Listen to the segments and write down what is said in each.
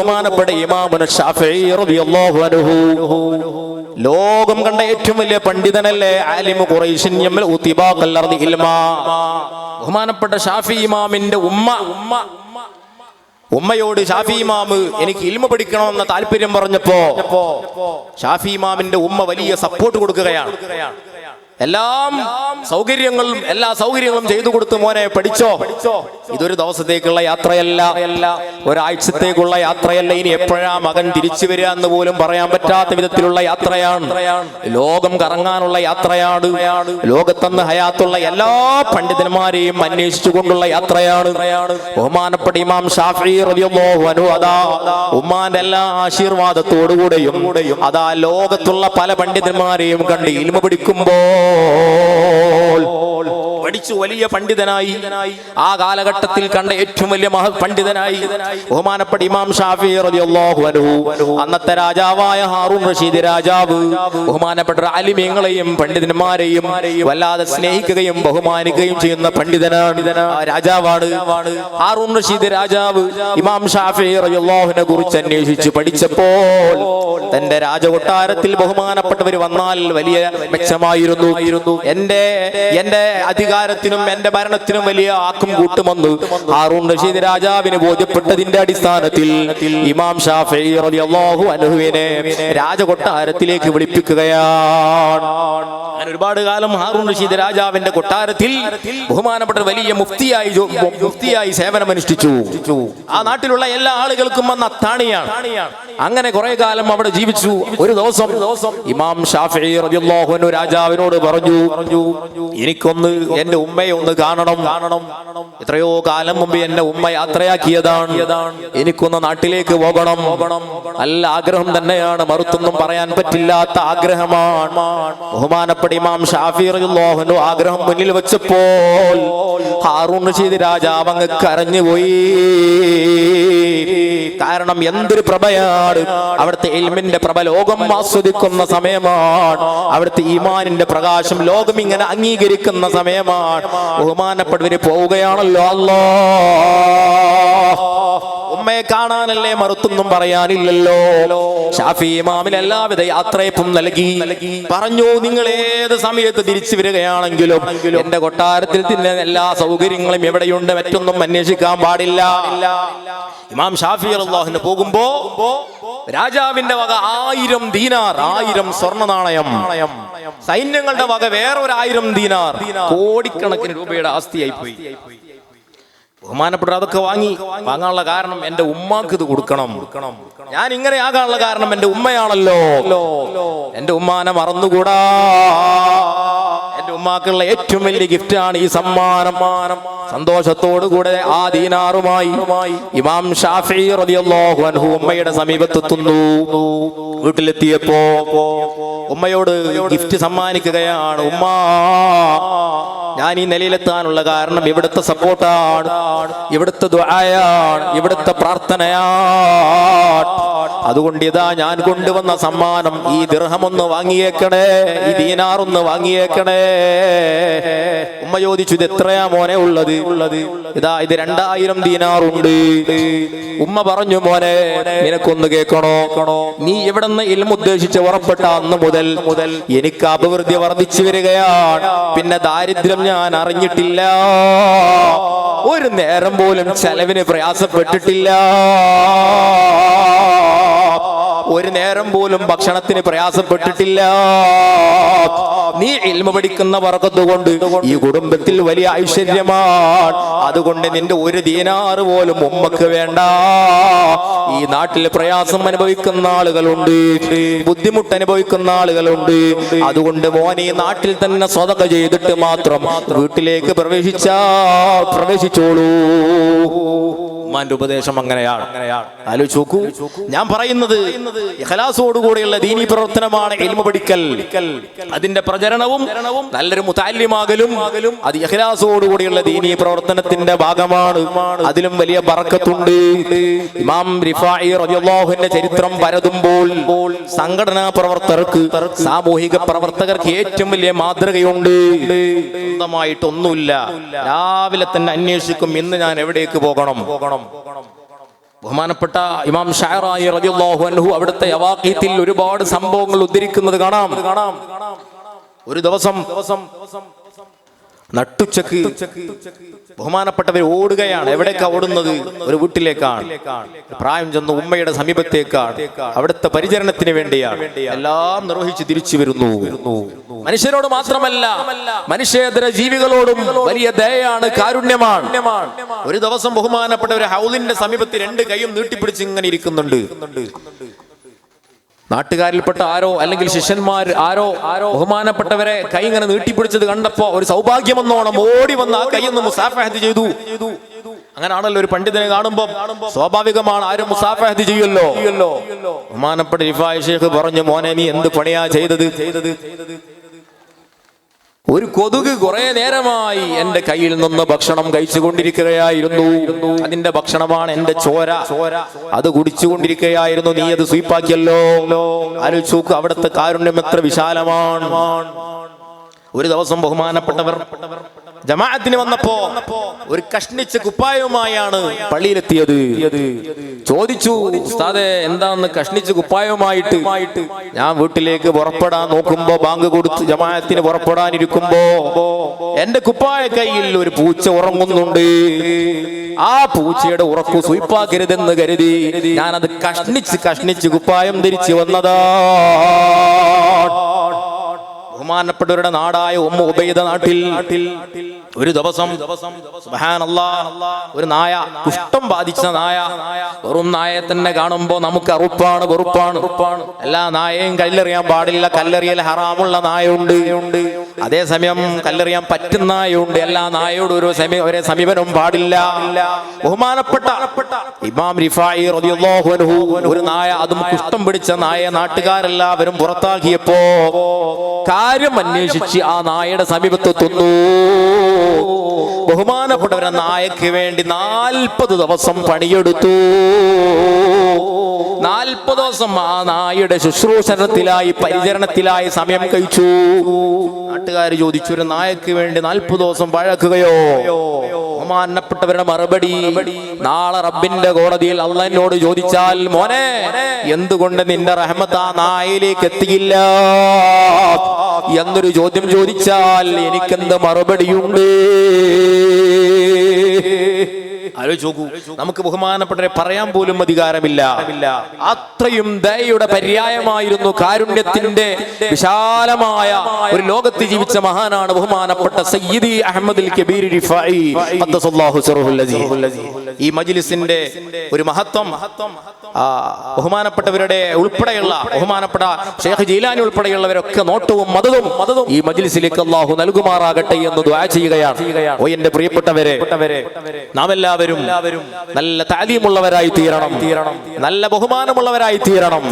ബഹുമാനപ്പെട്ട ഇമാമുന ശാഫിഈ റളിയല്ലാഹു അൻഹു ലോകം കണ്ട ഏറ്റവും വലിയ പണ്ഡിതനല്ലേ? ആലിമു ഖുറൈശിൻ യംലഉ തിബാഖൽ അർദി ഇൽമാ. ബഹുമാനപ്പെട്ട ഷാഫി ഇമാമിന്റെ ഉമ്മയോട് ഷാഫി ഇമാമ് എനിക്ക് ഇൽമ പഠിക്കണമെന്ന താല്പര്യം പറഞ്ഞപ്പോ ഷാഫി ഇമാമിന്റെ ഉമ്മ വലിയ സപ്പോർട്ട് കൊടുക്കുകയാണ്. എല്ലാ സൗകര്യങ്ങളും ചെയ്തു കൊടുത്തു, മോനെ പഠിച്ചോ. ഇതൊരു ദിവസത്തേക്കുള്ള യാത്രയല്ല, ഒരാഴ്ചത്തേക്കുള്ള യാത്രയല്ല. ഇനി എപ്പോഴാ മകൻ തിരിച്ചു വരിക എന്ന് പോലും പറയാൻ പറ്റാത്ത വിധത്തിലുള്ള യാത്രയാണ്. ലോകം കറങ്ങാനുള്ള യാത്രയാണ്. ലോകത്തന്ന് ഹയാത്തുള്ള എല്ലാ പണ്ഡിതന്മാരെയും അന്വേഷിച്ചുകൊണ്ടുള്ള യാത്രയാണ്. ബഹുമാനപ്പെട്ട ഇമാം ഷാഫിഈ റളിയല്ലാഹു അൻഹു അതാ ഉമ്മാന്റെ എല്ലാ ആശീർവാദത്തോടുകൂടെയും അതാ ലോകത്തുള്ള പല പണ്ഡിതന്മാരെയും കണ്ട് ഇൽമ പഠിച്ചു വലിയ പണ്ഡിതനായി. ആ കാലഘട്ടത്തിൽ കണ്ട ഏറ്റവും വലിയ പണ്ഡിതനായി ബഹുമാനപ്പെട്ട ഇമാം ഷാഫിഈ റളിയല്ലാഹു അൻഹു. അന്നത്തെ രാജാവായ ഹാറൂൻ റഷീദ് രാജാവ് ബഹുമാനപ്പെട്ട ആലിമീങ്ങളെയും പണ്ഡിതന്മാരെയും വല്ലാതെ സ്നേഹിക്കുകയും ബഹുമാനിക്കുകയും ചെയ്യുന്ന പണ്ഡിതനാണ്, രാജാവാണ് ഹാറൂൻ റഷീദ് രാജാവ്. ഇമാം ഷാഫിഈ റളിയല്ലാഹുവിനെ കുറിച്ച് അന്വേഷിച്ച് പഠിച്ചപ്പോൾ തന്റെ രാജകൊട്ടാരത്തിൽ ബഹുമാനപ്പെട്ടവർ വന്നാൽ വലിയ മെച്ചമായിരുന്നു. എന്റെ അധികാരത്തിനും എന്റെ ഭരണത്തിനും വലിയ ആക്കും കൂട്ടുമെന്ന് ഹാറൂൻ റഷീദ് രാജാവിന് ബോധ്യപ്പെട്ടതിന്റെ അടിസ്ഥാനത്തിൽ ഇമാം ഷാഫിഈ റളിയല്ലാഹു അൻഹുവിനെ രാജകൊട്ടാരത്തിലേക്ക് വിളിപ്പിക്കുകയാണ്. അങ്ങനെ ഒരുപാട് കാലം ഹാറൂൻ റഷീദ് രാജാവിന്റെ കൊട്ടാരത്തിൽ ബഹുമാനപ്പെട്ട വലിയ മുഫ്തിയായി സേവനമനുഷ്ഠിച്ചു. ആ നാട്ടിലുള്ള എല്ലാ ആളുകൾക്കും വന്ന അത്താണിയാണ്. അങ്ങനെ കുറെ കാലം അവിടെ ജീവിച്ചു. ഒരു ദിവസം ഇമാം ഷാഫിഈ റളിയല്ലാഹു അൻഹു രാജാവിനോട് പറഞ്ഞു, എനിക്കൊന്ന് എന്റെ ഉമ്മയെ ഒന്ന് കാണണം. എത്രയോ കാലം മുമ്പ് എന്റെ ഉമ്മ യാത്രയാക്കിയതാണ്. എനിക്കൊന്ന് നാട്ടിലേക്ക് പോകണം. നല്ല ആഗ്രഹം തന്നെയാണ്, മറുത്തൊന്നും പറയാൻ പറ്റില്ലാത്ത ആഗ്രഹമാണ്. ബഹുമാനപ്പെട്ട ഇമാം ഷാഫിഈ റളിയല്ലാഹു അൻഹു ആഗ്രഹം മുന്നിൽ വെച്ചപ്പോൾ ഹാറൂൻ റഷീദ് രാജാവ് അങ്ങ് കരഞ്ഞുപോയി. കാരണം എന്തൊരു പ്രഭയാണ്! അവിടുത്തെ ഇൽമിന്റെ പ്രഭ ലോകം ആസ്വദിക്കുന്ന സമയമാണ്. അവിടുത്തെ ഈമാനിന്റെ പ്രകാശം ലോകം ഇങ്ങനെ അംഗീകരിക്കുന്ന സമയമാണ്. ബഹുമാനപ്പെട്ടവര് പോവുകയാണല്ലോ. അല്ലാഹ്, ഉമ്മയെ കാണാനല്ലേ, മറുത്തൊന്നും പറയാനില്ലല്ലോ. ഷാഫിഈ ഇമാമിന് എല്ലാവിധ യാത്രയപ്പും നൽകി. പറഞ്ഞു, നിങ്ങൾ ഏത് സമയത്ത് തിരിച്ചു വരികയാണെങ്കിലും എന്റെ കൊട്ടാരത്തിൽ തന്നെ എല്ലാ സൗകര്യങ്ങളും എവിടെയുണ്ട്, മറ്റൊന്നും അന്വേഷിക്കാൻ പാടില്ല. ഇമാം ഷാഫിഈ റളിയല്ലാഹു അൻഹു പോകുമ്പോ രാജാവിന്റെ വക 1000 ദീനാർ, 1000 സ്വർണ്ണ നാണയം, സൈന്യങ്ങളുടെ വക വേറെ 1000 ദീനാർ, കോടിക്കണക്കിന് രൂപയുടെ ആസ്തിയായി പോയി. ബഹുമാനപ്പെട്ട അതൊക്കെ വാങ്ങാനുള്ള കാരണം എന്റെ ഉമ്മാക്ക് ഇത് കൊടുക്കണം. ഞാൻ ഇങ്ങനെ ആകാനുള്ള കാരണം എന്റെ ഉമ്മയാണല്ലോ. എന്റെ ഉമ്മാനെ മറന്നുകൂടാ. എന്റെ ഉമ്മാക്കുള്ള ഏറ്റവും വലിയ ഗിഫ്റ്റാണ് ഈ സമ്മാനം. സന്തോഷത്തോടുകൂടെ ആ ദീനാറുമായി ഇമാം ഷാഫിഈ റളിയല്ലാഹു അൻഹു ഉമ്മയുടെ സമീപത്തെത്തുന്നു. വീട്ടിലെത്തിയപ്പോ ഉമ്മയോട് ഗിഫ്റ്റ് സമ്മാനിക്കുകയാണ്. ഉമ്മ, ഞാൻ ഈ നിലയിലെത്താനുള്ള കാരണം ഇവിടുത്തെ സപ്പോർട്ടാണ്, ഇവിടുത്തെ ദുആയാണ്, ഇവിടുത്തെ പ്രാർത്ഥനയാണ്. അതുകൊണ്ട് ഇതാ ഞാൻ കൊണ്ടുവന്ന സമ്മാനം, ഈ ദിർഹം ഒന്ന് വാങ്ങിയേക്കണേ, ഈ ദീനാർ ഒന്ന് വാങ്ങിയേക്കണേ. ഉമ്മ ചോദിച്ചു, ഇത് എത്രയാ മോനെ ഉള്ളത്? ഇതാ ഇത് 2000 ദീനാറുണ്ട്. ഉമ്മ പറഞ്ഞു, മോനെ നിനക്കൊന്ന് കേൾക്കണോ? നീ ഇവിടെ നിന്ന് ഇൽമ ഉദ്ദേശിച്ച് ഉറപ്പെട്ട അന്ന് മുതൽ എനിക്ക് അഭിവൃദ്ധി വർദ്ധിച്ചു വരികയാണ്. പിന്നെ ദാരിദ്ര്യം ഞാൻ അറിഞ്ഞിട്ടില്ല. ഒരു നേരം പോലും ചെലവിന് പ്രയാസപ്പെട്ടിട്ടില്ല. ഒരു നേരം പോലും ഭക്ഷണത്തിന് പ്രയാസപ്പെട്ടിട്ടില്ല. നീ ഇൽമ പഠിക്കുന്ന ബർക്കത്ത് കൊണ്ട് ഈ കുടുംബത്തിൽ വലിയ ഐശ്വര്യമാണ്. അതുകൊണ്ട് നിന്റെ ഒരു ദീനാറ് പോലും ഉമ്മക്ക് വേണ്ട. ഈ നാട്ടിൽ പ്രയാസം അനുഭവിക്കുന്ന ആളുകളുണ്ട്, ബുദ്ധിമുട്ട് അനുഭവിക്കുന്ന ആളുകളുണ്ട്. അതുകൊണ്ട് മോനെ ഈ നാട്ടിൽ തന്നെ സ്വതക ചെയ്തിട്ട് മാത്രം വീട്ടിലേക്ക് പ്രവേശിച്ചോളൂ. ഉമ്മാന്റെ ഉപദേശം അങ്ങനെയാണ്. ആലോചിച്ച് നോക്കൂ. ഞാൻ പറയുന്നത് ഇഖ്ലാസോടുകൂടിയുള്ള ദീനീ പ്രവർത്തനമാണ് ഇൽമ പഠിക്കൽ. അതിന്റെ പ്രചരണവും നല്ലൊരു മുതഅല്ലിമാകലും അത് ഇഖ്ലാസോടുകൂടിയുള്ള ദീനീ പ്രവർത്തനത്തിന്റെ ഭാഗമാണ്. അതിലും വലിയ ബറക്കത്തുണ്ട്. ഇമാം റിഫാഇ റളിയല്ലാഹു അൻഹുവിന്റെ ചരിത്രം പരതുമ്പോൾ സംഘടനാ പ്രവർത്തകർക്ക്, സാമൂഹിക പ്രവർത്തകർക്ക് ഏറ്റവും വലിയ മാതൃകയുണ്ട്. സ്വന്തമായിട്ടൊന്നുമില്ല, രാവിലെ തന്നെ അന്വേഷിക്കും, ഇന്ന് ഞാൻ എവിടേക്ക് പോകണം. ബഹുമാനപ്പെട്ട ഇമാം ഷഅറായി റളിയല്ലാഹു അൻഹു അവിടുത്തെ യവാഖീത്തിൽ ഒരുപാട് സംഭവങ്ങൾ ഉദ്ധരിക്കുന്നത് കാണാം. ഒരു ദിവസം നട്ടുച്ചക്ക് ബഹുമാനപ്പെട്ടവർ ഓടുകയാണ്. എവിടേക്കാ ഓടുന്നത്? ഒരു വീട്ടിലേക്കാണ്. പ്രായം ചെന്ന ഉമ്മയുടെ സമീപത്തേക്കാണ്. അവിടുത്തെ പരിചരണത്തിന് വേണ്ടിയാണ്. എല്ലാം നിർവഹിച്ച് തിരിച്ചു വരുന്നു. മനുഷ്യരോട് മാത്രമല്ല, മനുഷ്യേതര ജീവികളോടും വലിയ ദയയാണ്, കാരുണ്യമാണ്. ഒരു ദിവസം ബഹുമാനപ്പെട്ടവർ ഹൗലിന്റെ സമീപത്ത് രണ്ട് കൈയും നീട്ടിപ്പിടിച്ച് ഇങ്ങനെ ഇരിക്കുന്നുണ്ട്. നാട്ടുകാരിൽപ്പെട്ട ആരോ അല്ലെങ്കിൽ ശിഷ്യന്മാർ ആരോ ബഹുമാനപ്പെട്ടവരെ കൈ ഇങ്ങനെ നീട്ടിപ്പിടിച്ചത് കണ്ടപ്പോ ഒരു സൗഭാഗ്യമെന്നോണം ഓടി വന്ന് ആ കൈയൊന്ന് മുസാഫഹത്ത് ചെയ്തു. അങ്ങനാണല്ലോ ഒരു പണ്ഡിതനെ കാണുമ്പോ സ്വാഭാവികമാണ്, ആരും മുസാഫഹത്ത് ചെയ്യുമല്ലോ. ബഹുമാനപ്പെട്ട റിഫായി ശൈഖ് പറഞ്ഞു, മോനെ നീ എന്ത് പണിയാ ചെയ്തത്? ഒരു കൊതുക് കുറെ നേരമായി എന്റെ കയ്യിൽ നിന്ന് ഭക്ഷണം കഴിച്ചുകൊണ്ടിരിക്കുകയായിരുന്നു. അതിന്റെ ഭക്ഷണമാണ് എന്റെ ചോര. അത് കുടിച്ചുകൊണ്ടിരിക്കുകയായിരുന്നു. നീ അത് സ്വീപ്പാക്കിയല്ലോ. ആലോചിച്ചു, അവിടുത്തെ കാരുണ്യം എത്ര വിശാലമാണ്. ഒരു ദിവസം ബഹുമാനപ്പെട്ടവർ ജമാഅത്തിന് വന്നപ്പോ ഒരു കഷ്ണിച്ച കുപ്പായവുമായാണ് പള്ളിയിലെത്തിയത്. ചോദിച്ചു, ഉസ്താദേ എന്താന്ന് കഷ്ണിച്ച കുപ്പായവുമായിട്ട്? ഞാൻ വീട്ടിലേക്ക് പുറപ്പെടാൻ നോക്കുമ്പോ, ബാങ്ക് കൊടുത്ത് ജമാഅത്തിന് പുറപ്പെടാനിരിക്കുമ്പോ എന്റെ കുപ്പായ കയ്യിൽ ഒരു പൂച്ച ഉറങ്ങുന്നുണ്ട്. ആ പൂച്ചയുടെ ഉറക്കു സ്വീപ്പാക്കരുതെന്ന് കരുതി ഞാനത് കഷ്ണിച്ച് കുപ്പായം ധരിച്ചു വന്നതാ. ബഹുമാനപ്പെട്ടവരുടെ നാടായ ഉമ്മു ഉബൈദ നാട്ടിൽ ഒരു ദിവസം സുബ്ഹാനല്ലാഹ്, ഒരു നായ, കുഷ്ഠം ബാധിച്ച നായ. വെറും നായയെ തന്നെ കാണുമ്പോ നമുക്ക് അറുപ്പാണ്, വെറുപ്പാണ്. എല്ലാ നായയും കല്ലെറിയാൻ പാടില്ല. കല്ലെറിയൽ ഹറാമുള്ള നായുണ്ട്, അതേസമയം കല്ലെറിയാൻ പറ്റുന്ന നായുണ്ട്. എല്ലാ നായോടും ഒരേ സമീപനവും പാടില്ല. ബഹുമാനപ്പെട്ട ഇമാം റിഫായി റളിയല്ലാഹു അൻഹു ഒരു നായ, അതും കുഷ്ഠം പിടിച്ച നായയെ നാട്ടുകാരെല്ലാവരും പുറത്താക്കിയപ്പോ കാര്യം അന്വേഷിച്ച് ആ നായയുടെ സമീപത്തെത്തുന്നു. ബഹുമാനപ്പെട്ടവരെ നായക്ക് വേണ്ടി 40 ദിവസം പണിയെടുത്തു. 40 ദിവസം ആ നായയുടെ ശുശ്രൂഷണത്തിലായി, പരിചരണത്തിലായി സമയം കഴിച്ചു. നാട്ടുകാർ ചോദിച്ചു, ഒരു നായക്ക് വേണ്ടി 40 ദിവസം പഴക്കുകയോ? ബഹുമാനപ്പെട്ടവരുടെ മറുപടി, നാളെ റബ്ബിന്റെ കോടതിയിൽ അള്ളാഹിനോട് ചോദിച്ചാൽ, മോനെ എന്തുകൊണ്ട് നിന്റെ റഹ്മത്ത് ആ നായയിലേക്ക് എത്തിയില്ല എന്നൊരു ചോദ്യം ചോദിച്ചാൽ എനിക്കെന്ത് മറുപടിയുണ്ട്? ആലോചിച്ചു, നമുക്ക് ബഹുമാനപ്പെട്ടവരെ പറയാൻ പോലും അധികാരമില്ല. അത്രയും ദയയുടെ പര്യായമായിരുന്നു, കാരുണ്യത്തിന്റെ വിശാലമായ ഒരു ലോകത്ത് ജീവിച്ച മഹാനാണ് ബഹുമാനപ്പെട്ട സയ്യിദി അഹ്മദുൽ കബീർ റിഫായി ഖദ്ദസല്ലാഹു സിറഹുൽ അസീസ്. ഈ മജ്ലിസിന്റെ ഒരു മഹത്വം ബഹുമാനപ്പെട്ടവരുടെ ഉൾപ്പെടെയുള്ള ബഹുമാനപ്പെട്ട ഷെയ്ഖ് ജീലാനി ഉൾപ്പെടെയുള്ളവരൊക്കെ നോട്ടവും മദതും ഈ മജ്ലിസിലേക്ക് അല്ലാഹു നൽകുമാറാകട്ടെ എന്ന് ദുആ ചെയ്യുകയാണ്. ഓ എന്റെ പ്രിയപ്പെട്ടവരെ, നാം എല്ലാവരും നല്ല താലീമുള്ളവരായി തീരണം, നല്ല ബഹുമാനമുള്ളവരായി തീരണം.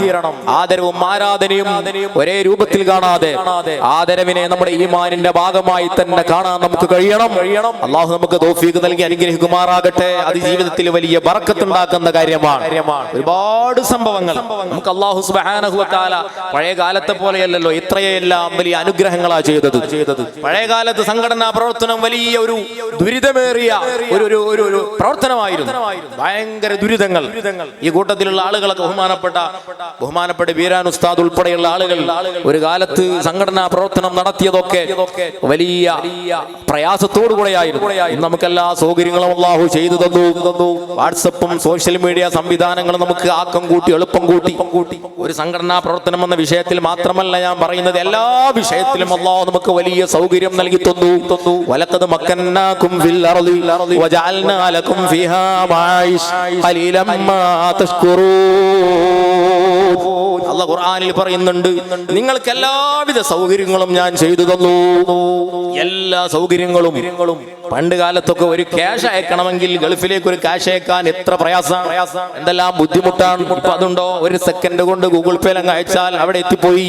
ആദരവും ആരാധനയും ഒരേ രൂപത്തിൽ കാണാതെ ആദരവിനെ നമ്മുടെ ഈമാനിന്റെ ഭാഗമായി തന്നെ കാണാൻ നമുക്ക് കഴിയണം. അല്ലാഹു നമുക്ക് തൗഫീഖ് നൽകി അനുഗ്രഹിക്കുമാറാകട്ടെ. അത് ജീവിതത്തിൽ വലിയ ബറക്കത്ത് ഉണ്ടാക്കുന്ന കാര്യമാണ്. ഒരുപാട് സംഭവങ്ങൾ നമുക്ക് അല്ലാഹു സുബ്ഹാനഹു വ തആല പഴയ കാലത്തെ പോലെയല്ലല്ലോ, ഇത്രയെല്ലാം വലിയ അനുഗ്രഹങ്ങളാ ചെയ്തത്. പഴയ കാലത്ത് സംഘടനാ പ്രവർത്തനം വലിയ ഒരു ദുരിതമേറിയ ഒരു പ്രവർത്തനമായിരുന്നു. ഭയങ്കര ദുരിതങ്ങൾ. ഈ കൂട്ടത്തിലുള്ള ആളുകളൊക്കെ ബഹുമാനപ്പെട്ട വീരാൻ ഉസ്താദ് ഉൾപ്പെടെയുള്ള ആളുകൾ ഒരു കാലത്ത് സംഘടനാ പ്രവർത്തനം നടത്തിയതൊക്കെ വലിയ പ്രയാസത്തോടു കൂടെയായിരുന്നു. നമുക്കെല്ലാ സൗകര്യങ്ങളും അല്ലാഹു ചെയ്തു തന്നു. വാട്സപ്പും സോഷ്യൽ മീഡിയ സംവിധാനങ്ങളും നമുക്ക് ആക്കം കൂട്ടി, എളുപ്പം കൂട്ടി. ഒരു സംഘടനാ പ്രവർത്തനം എന്ന വിഷയത്തിൽ മാത്രമല്ല ഞാൻ പറയുന്നത്, എല്ലാ വിഷയത്തിലും അല്ലാഹു നമുക്ക് വലിയ സൗകര്യം നൽകി തന്നു. വലഖദ് മക്കന്നാകും ഫിൽ അർളി വജഅൽനാ ലക്കും ഫീഹാ മഈശ് ഖലീലൻ മാ തഷ്കുറൂൻ. അല്ലാഹു ഖുർആനിൽ പറയുന്നുണ്ട്, നിങ്ങൾക്ക് എല്ലാവിധ സൗകര്യങ്ങളും ഞാൻ ചെയ്തു തന്നു. എല്ലാ സൗകര്യങ്ങളും. പണ്ട് കാലത്തൊക്കെ ഒരു ക്യാഷ് അയക്കണമെങ്കിൽ ഗൾഫിലേക്ക് ഒരു ക്യാഷ് അയക്കാൻ എത്ര പ്രയാസമാണ്, എന്തെല്ലാം ബുദ്ധിമുട്ടാണ്. ഇപ്പൊ അതുണ്ടോ? ഒരു സെക്കൻഡ് കൊണ്ട് ഗൂഗിൾ പേ അങ്ങ് അയച്ചാൽ അവിടെ എത്തിപ്പോയി.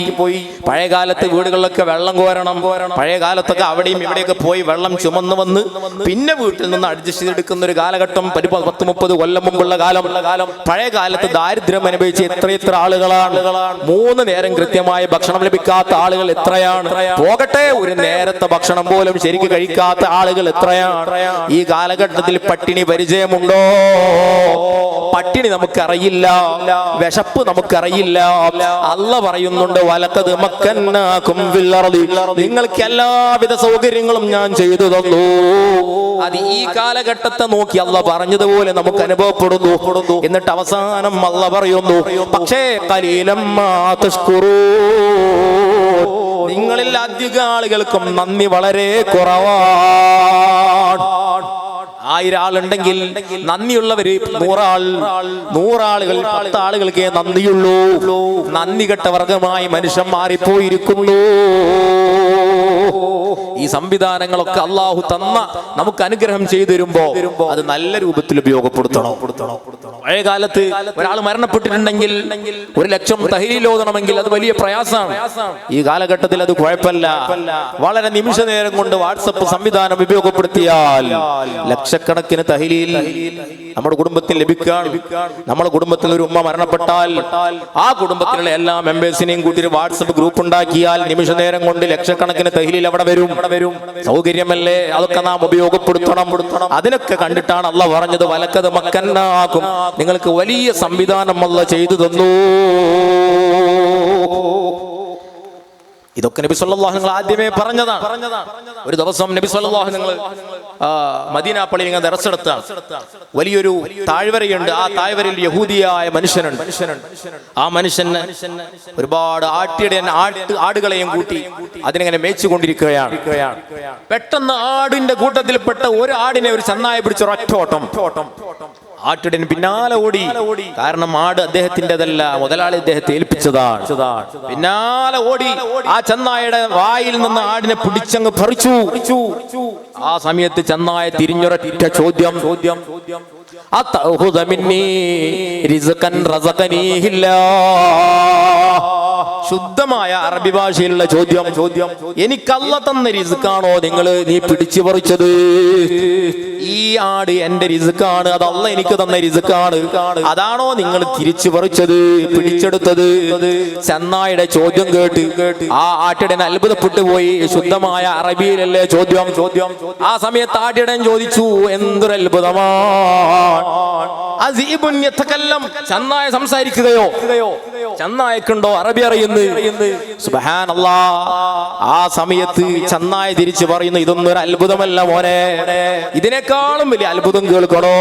പഴയ കാലത്ത് വീടുകളിലൊക്കെ വെള്ളം കോരണം. പഴയ കാലത്തൊക്കെ അവിടെയും ഇവിടെയൊക്കെ പോയി വെള്ളം ചുമന്ന് വന്ന് പിന്നെ വീട്ടിൽ നിന്ന് അഡ്ജസ്റ്റ് ചെയ്തെടുക്കുന്ന ഒരു കാലഘട്ടം 10-30 കൊല്ലം മുമ്പുള്ള കാലം. പഴയ കാലത്ത് ദാരിദ്ര്യം അനുഭവിച്ച് എത്ര ആളുകളാണ്. 3 നേരം കൃത്യമായ ഭക്ഷണം ലഭിക്കാത്ത ആളുകൾ എത്രയാണ്. പോകട്ടെ, ഒരു നേരത്തെ ഭക്ഷണം പോലും ശരിക്ക് കഴിക്കാത്ത ആളുകൾ എത്ര എത്രയാണ്. ഈ കാലഘട്ടത്തിൽ പട്ടിണി പരിചയമുണ്ടോ? പട്ടിണി നമുക്കറിയില്ല, വിശപ്പ് നമുക്കറിയില്ല. അല്ലാഹ് പറയുന്നുണ്ട്, വലഖദ് മക്കന്നാകും ഫിൽ അർദി, നിങ്ങൾക്ക് എല്ലാവിധ സൗകര്യങ്ങളും ഞാൻ ചെയ്തു തന്നു. അത് ഈ കാലഘട്ടത്തെ നോക്കി അല്ലാഹ് പറഞ്ഞതുപോലെ നമുക്ക് അനുഭവപ്പെടുന്നു. എന്നിട്ട് അവസാനം അല്ലാഹ് പറയുന്നു, പക്ഷേ ഖലീലം മാ തശ്കുറൂൻ, നിങ്ങളിൽ അധിക ആളുകൾക്കും നന്ദി വളരെ കുറവാണ്. 1000 ആളുണ്ടെങ്കിൽ നന്ദിയുള്ളവര് 100 ആളുകൾ 10 ആളുകൾക്കേ നന്ദിയുള്ളൂ. നന്ദി കെട്ട വർഗമായി മനുഷ്യൻ മാറിപ്പോയിരിക്കുന്നു. ഈ സംവിധാനങ്ങളൊക്കെ അള്ളാഹു തന്ന നമുക്ക് അനുഗ്രഹം ചെയ്തു തരുമ്പോ അത് നല്ല രൂപത്തിൽ ഉപയോഗപ്പെടുത്തണം. പഴയ കാലത്ത് ഒരാൾ മരണപ്പെട്ടിട്ടുണ്ടെങ്കിൽ 1 ലക്ഷം തഹ്ലീൽ ഓതണമെങ്കിൽ അത് വലിയ പ്രയാസമാണ്. ഈ കാലഘട്ടത്തിൽ അത് കുഴപ്പമില്ല. വളരെ നിമിഷ നേരം കൊണ്ട് വാട്സപ്പ് സംവിധാനം ഉപയോഗപ്പെടുത്തിയാൽ ലക്ഷക്കണക്കിന് തഹ്ലീൽ നമ്മുടെ കുടുംബത്തിൽ ലഭിക്കാൻ. നമ്മുടെ കുടുംബത്തിൽ ഒരു ഉമ്മ മരണപ്പെട്ടാൽ ആ കുടുംബത്തിലുള്ള എല്ലാ മെമ്പേഴ്സിനെയും കൂട്ടി ഒരു വാട്സപ്പ് ഗ്രൂപ്പ് ഉണ്ടാക്കിയാൽ നിമിഷ നേരം കൊണ്ട് ലക്ഷക്കണക്കിന് തഹ്ലീൽ അവിടെ വരും. സൗകര്യമല്ലേ? അതൊക്കെ നാം ഉപയോഗപ്പെടുത്തണം. അതിനൊക്കെ കണ്ടിട്ടാണ് അല്ലാഹ് പറഞ്ഞത്, വലഖദ് മക്കന്നാകും, നിങ്ങൾക്ക് വലിയ സംവിധാനം അല്ലാഹ് ചെയ്തു തന്നു. ഇതൊക്കെ നബി സല്ലല്ലാഹു അലൈഹി വസല്ലം ആദ്യമേ പറഞ്ഞതാണ്. ഒരു ദിവസം നബി സല്ലല്ലാഹു അലൈഹി വസല്ലം മദീന പള്ളിയിൽ ഇങ്ങനെ ദർസ് നടത്തുകയാണ്. വലിയൊരു താഴ്വരയുണ്ട്. ആ താഴ്വരയിൽ യഹൂദിയായ മനുഷ്യനുണ്ട്. ആ മനുഷ്യന് ഒരുപാട് ആടുകളെയും കൂട്ടി അതിനെങ്ങനെ മേച്ചുകൊണ്ടിരിക്കുകയാണ്. പെട്ടെന്ന് ആടിന്റെ കൂട്ടത്തിൽപ്പെട്ട ഒരു ആടിനെ ഒരു ചെന്നായ പിടിച്ച് ഒരൊറ്റ ഓട്ടം. ആട്ടിടന് പിന്നാലെ ഓടി. കാരണം ആട് അദ്ദേഹത്തിൻ്റെതല്ല, മുതലാളി അദ്ദേഹത്തെ ഏൽപ്പിച്ചതാണ്. പിന്നാലെ ഓടി ആ ചെന്നായയുടെ വായിൽ നിന്ന് ആടിനെ പിടിച്ചങ്ങ് പറിച്ചു. ആ സമയത്ത് ചെന്നായ തിരിഞ്ഞൊരൊറ്റ ചോദ്യം, ശുദ്ധമായ അറബി ഭാഷയിലുള്ള ചോദ്യം. എനിക്ക് അല്ലാഹ് തന്ന റിസ്ക്കാണോ നീ പിടിച്ചു പറിച്ചത്? ഈ ആട് എന്റെ റിസ്ക്കാണ്, അത് അല്ലാഹ് എനിക്ക് തന്ന റിസ്ക്കാണ്. അതാണോ നിങ്ങൾ തിരിച്ചു പറിച്ചത്, പിടിച്ചെടുത്തത്? ചെന്നായുടെ ചോദ്യം കേട്ട് ആ ആട്ടിടൻ അത്ഭുതപ്പെട്ടു പോയി. ശുദ്ധമായ അറബിയിലല്ലേ ചോദ്യം. ആ സമയത്ത് ആട്ടിടൻ ചോദിച്ചു, എന്തൊരു അത്ഭുതമാണ്! ചെന്നായ സംസാരിക്കുകയോ? ചെന്നായക്കുണ്ടോ അറബി അറിയുന്നു? സുബ്ഹാനല്ലാഹ്. ആ സമയത്ത് ചെന്നായ തിരിച്ചു പറയുന്നു, ഇതൊന്നും ഒരു അത്ഭുതമല്ല മോനെ, ഇതിനേക്കാളും വലിയ അത്ഭുതം കേൾക്കണോ?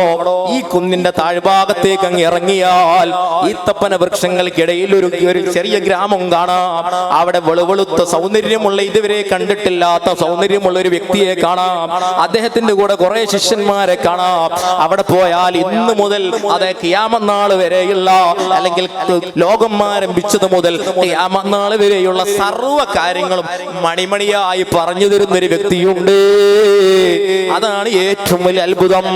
ഈ കുന്നിന്റെ താഴ്ഭാഗത്തേക്ക് അങ്ങ് ഇറങ്ങിയാൽ ഈത്തപ്പന വൃക്ഷങ്ങൾക്കിടയിൽ ഒരു ചെറിയ ഗ്രാമം കാണാം. അവിടെ വെളുവെളുത്ത സൗന്ദര്യമുള്ള, ഇതുവരെ കണ്ടിട്ടില്ലാത്ത സൗന്ദര്യമുള്ള ഒരു വ്യക്തിയെ കാണാം. അദ്ദേഹത്തിന്റെ കൂടെ കുറെ ശിഷ്യന്മാരെ കാണാം. അവിടെ പോയാൽ ഇന്ന് മുതൽ അതെ ഖിയാമത്ത് നാൾ വരെയുള്ള, അല്ലെങ്കിൽ ലോകം ആരംഭിച്ചത് മുതൽ ഖിയാമത്ത് നാൾ വരെയുള്ള സർവ്വ കാര്യങ്ങളും മണിമണിയായി പറഞ്ഞു തരുന്നൊരു വ്യക്തിയുണ്ട്. അതാണ് ഏറ്റവും വലിയ അത്ഭുതം.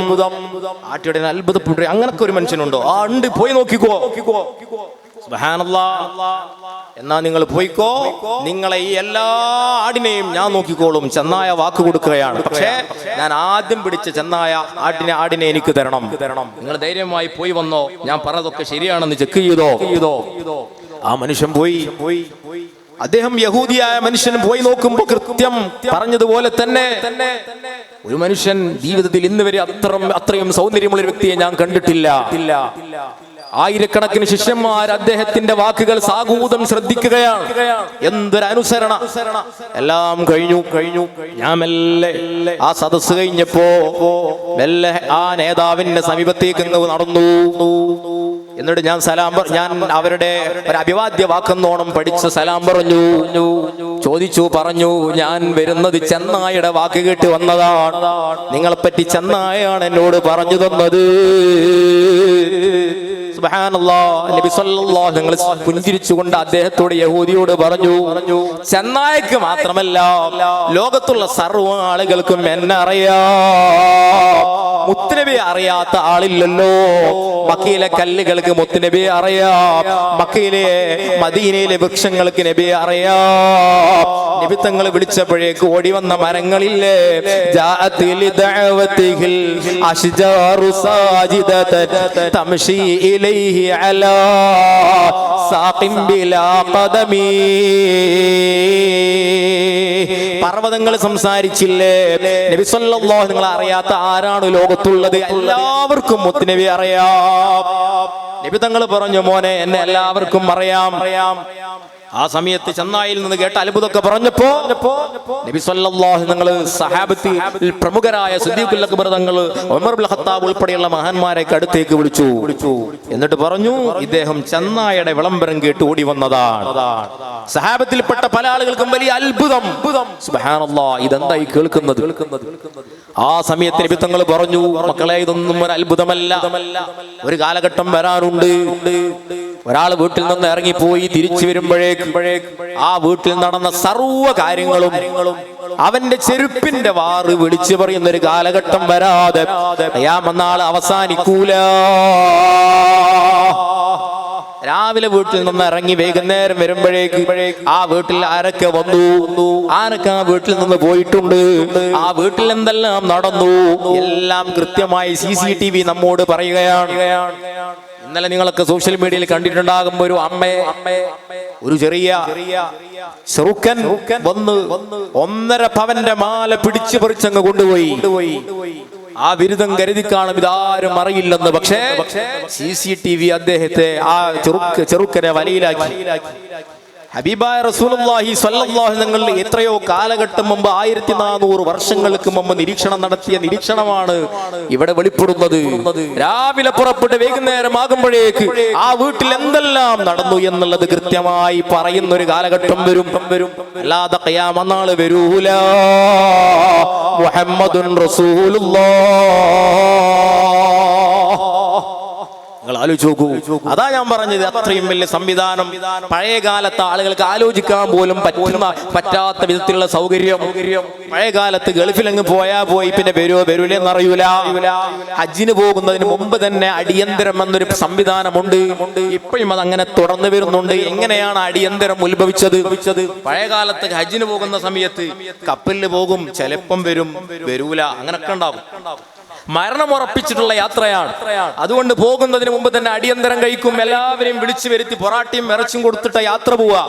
ആട്ടിയുടെ അത്ഭുതപ്പെട്ടു. അങ്ങനൊക്കെ ഒരു മനുഷ്യനുണ്ടോ? ആ ഉണ്ട്, പോയി നോക്കിക്കോ. സുബ്ഹാനല്ലാഹ്. എന്നാ നിങ്ങൾ പോയിക്കോ, നിങ്ങളെ ഈ എല്ലാ ആടിനെയും ഞാൻ നോക്കിക്കോളും. ചെന്നായ വാക്ക് കൊടുക്കുകയാണ്. പക്ഷേ ഞാൻ ആദ്യം പിടിച്ച ചെന്നായ ആടിനെ എനിക്ക് തരണം. നിങ്ങൾ ധൈര്യമായി പോയി വന്നോ, ഞാൻ പറഞ്ഞതൊക്കെ ശരിയാണെന്ന് ചെക്ക് ചെയ്തോ. ആ മനുഷ്യൻ പോയി. അദ്ദേഹം യഹൂദിയായ മനുഷ്യൻ പോയി നോക്കുമ്പോ കൃത്യം പറഞ്ഞതുപോലെ തന്നെ ഒരു മനുഷ്യൻ ജീവിതത്തിൽ ഇന്ന് വരെ അത്രയും സൗന്ദര്യമുള്ള ഒരു വ്യക്തിയെ ഞാൻ കണ്ടിട്ടില്ല. ആയിരക്കണക്കിന് ശിഷ്യന്മാർ അദ്ദേഹത്തിന്റെ വാക്കുകൾ സാഗൂതം ശ്രദ്ധിക്കുകയാണ്. എന്തൊരു അനുസരണ! എല്ലാം കഴിഞ്ഞു. ഞാൻ മെല്ലെ ആ സദസ്സ് കഴിഞ്ഞപ്പോ മെല്ലെ ആ നേതാവിന്റെ സമീപത്തേക്ക് നടന്നു. എന്നിട്ട് ഞാൻ അവരുടെ ഒരു അഭിവാദ്യ വാക്കെന്നോണം പഠിച്ച് സലാം പറഞ്ഞു. ഞാൻ വരുന്നത് ചെന്നായുടെ വാക്ക് കേട്ട് വന്നതാണ്. നിങ്ങളെപ്പറ്റി ചെന്നായാണ് എന്നോട് പറഞ്ഞു തന്നത്. സുബ്ഹാനല്ലാഹ്. നബി സല്ലല്ലാഹു അലൈഹി വസല്ലം പുഞ്ചിരിച്ചുകൊണ്ട് അദ്ദേഹത്തോട്, യഹൂദിയോട് പറഞ്ഞു, ചെന്നായ്ക്ക് മാത്രമല്ല ലോകത്തുള്ള സർവ്വ ആളുകൾക്കും എന്നെ അറിയാം. മുത്തുനബിയെ അറിയാത്ത ആളില്ലല്ലോ. മക്കയിലെ കല്ലുകൾക്ക് മുത്തുനബിയെ അറിയാം. മക്കയിലെ മദീനയിലെ വൃക്ഷങ്ങൾക്ക് നബിയെ അറിയാം. നബി തങ്ങൾ വിളിച്ചപ്പോഴേക്ക് ഓടി വന്ന മരങ്ങളില്ലേ, സാഖിൻ ബിലാ ഖദമി. പർവ്വതങ്ങൾ സംസാരിച്ചില്ലേ? നബി സല്ലല്ലാഹു നിങ്ങൾ അറിയാത്ത ആരാണ് ലോകത്തുള്ളത്? എല്ലാവർക്കും മുത്തുനബി അറിയാം. നബി തങ്ങൾ പറഞ്ഞു, മോനെ എന്നെ എല്ലാവർക്കും അറിയാം. ആ സമയത്ത് ചെന്നായിൽ നിന്ന് കേട്ട അത്ഭുതമൊക്കെ പറഞ്ഞപ്പോ നബി സല്ലല്ലാഹു നിങ്ങൾ സഹാബത്തിൽ പ്രമുഖരായ സിദ്ദീഖുൽ അക്ബർ തങ്ങൾ, ഉമർ ഇബ്നുൽ ഖത്താബ് ഉൾപ്പെടെയുള്ള മഹാന്മാരെ അടുത്തേക്ക് വിളിച്ചു. എന്നിട്ട് പറഞ്ഞു, ഇദ്ദേഹം ചെന്നായയുടെ വിളംബരം കേട്ട് ഓടി വന്നതാണ്. സഹാബത്തിൽപ്പെട്ട പല ആളുകൾക്കും വലിയ അത്ഭുതം. സുബ്ഹാനല്ലാഹ്, ഇതെന്തായി കേൾക്കുന്നത്? ആ സമയത്ത് നബി തങ്ങൾ പറഞ്ഞു, മക്കളെ ഇതൊന്നും ഒരു അത്ഭുതമല്ല. ഒരു കാലഘട്ടം വരാനുണ്ട്. ഒരാൾ വീട്ടിൽ നിന്ന് ഇറങ്ങിപ്പോയി തിരിച്ചു വരുമ്പോഴേക്ക് ആ വീട്ടിൽ നടന്ന സർവ്വ കാര്യങ്ങളും അവന്റെ ചെരുപ്പിന്റെ വാറ് വിളിച്ചു പറയുന്ന ഒരു കാലഘട്ടം വരാതെ ഖിയാമത്ത് അവസാനിക്കൂല. രാവിലെ വീട്ടിൽ നിന്ന് ഇറങ്ങി വൈകുന്നേരം വരുമ്പോഴേക്ക് ആ വീട്ടിൽ ആരൊക്കെ വന്നു, ആരൊക്കെ ആ വീട്ടിൽ നിന്ന് പോയിട്ടുണ്ട്, ആ വീട്ടിൽ എന്തെല്ലാം നടന്നു, എല്ലാം കൃത്യമായി CCTV നമ്മോട് പറയുകയാണ്. ഇന്നലെ നിങ്ങളൊക്കെ സോഷ്യൽ മീഡിയയിൽ കണ്ടിട്ടുണ്ടാകും, ഒരു ഒരു ചെറിയ ചെറുക്കൻ വന്ന് 1.5 പവന്റെ മാല പിടിച്ചു പറിച്ചങ്ങ് കൊണ്ടുപോയി. ആ ബിരുദം കരുതി കാണും ഇതാരും അറിയില്ലെന്ന്. പക്ഷേ CCTV അദ്ദേഹത്തെ ആ ചെറുക്കനെ വലയിലാക്കി. ഹബീബായ റസൂലുള്ളാഹി സ്വല്ലല്ലാഹു അലൈഹി വസല്ലം എത്രയോ കാലഘട്ടം മുമ്പ് 1400 വർഷങ്ങൾക്ക് മുമ്പ് നിരീക്ഷണം നടത്തിയ നിരീക്ഷണമാണ് ഇവിടെ വെളിപ്പെടുന്നത്. രാവിലെ പുറപ്പെട്ട് വൈകുന്നേരം ആകുമ്പോഴേക്ക് ആ വീട്ടിൽ എന്തെല്ലാം നടന്നു എന്നുള്ളത് കൃത്യമായി പറയുന്ന ഒരു കാലഘട്ടം വരും. അല്ലാതെ ഖിയാമത്ത് നാൾ വരൂല. മുഹമ്മദുൻ റസൂലുള്ളാഹ്. നിങ്ങൾ ആലോചിച്ച് നോക്കൂ. അതാ ഞാൻ പറഞ്ഞത്, അത്രയും വലിയ സംവിധാനം. പഴയ കാലത്ത് ആളുകൾക്ക് ആലോചിക്കാൻ പോലും പറ്റാത്ത വിധത്തിലുള്ള സൗകര്യം. പഴയ കാലത്ത് ഗൾഫിലങ്ങ് പോയി പിന്നെ വരൂലെന്ന് അറിയൂല. ഹജ്ജിന് പോകുന്നതിന് മുമ്പ് തന്നെ അടിയന്തരം എന്നൊരു സംവിധാനമുണ്ട്. ഇപ്പോഴും അത് അങ്ങനെ തുടർന്ന് വരുന്നുണ്ട്. എങ്ങനെയാണ് അടിയന്തരം ഉത്ഭവിച്ചത്? പഴയ കാലത്ത് ഹജ്ജിന് പോകുന്ന സമയത്ത് കപ്പലിൽ പോകും, ചിലപ്പം വരൂല, അങ്ങനൊക്കെ ഉണ്ടാകും. മരണം ഉറപ്പിച്ചിട്ടുള്ള യാത്രയാണ്. അതുകൊണ്ട് പോകുന്നതിന് മുമ്പ് തന്നെ അടിയന്തരം കഴിക്കും. എല്ലാവരെയും വിളിച്ചു വരുത്തി പൊറാട്ടിയും ഇറച്ചും കൊടുത്തിട്ട് യാത്ര പോവാ.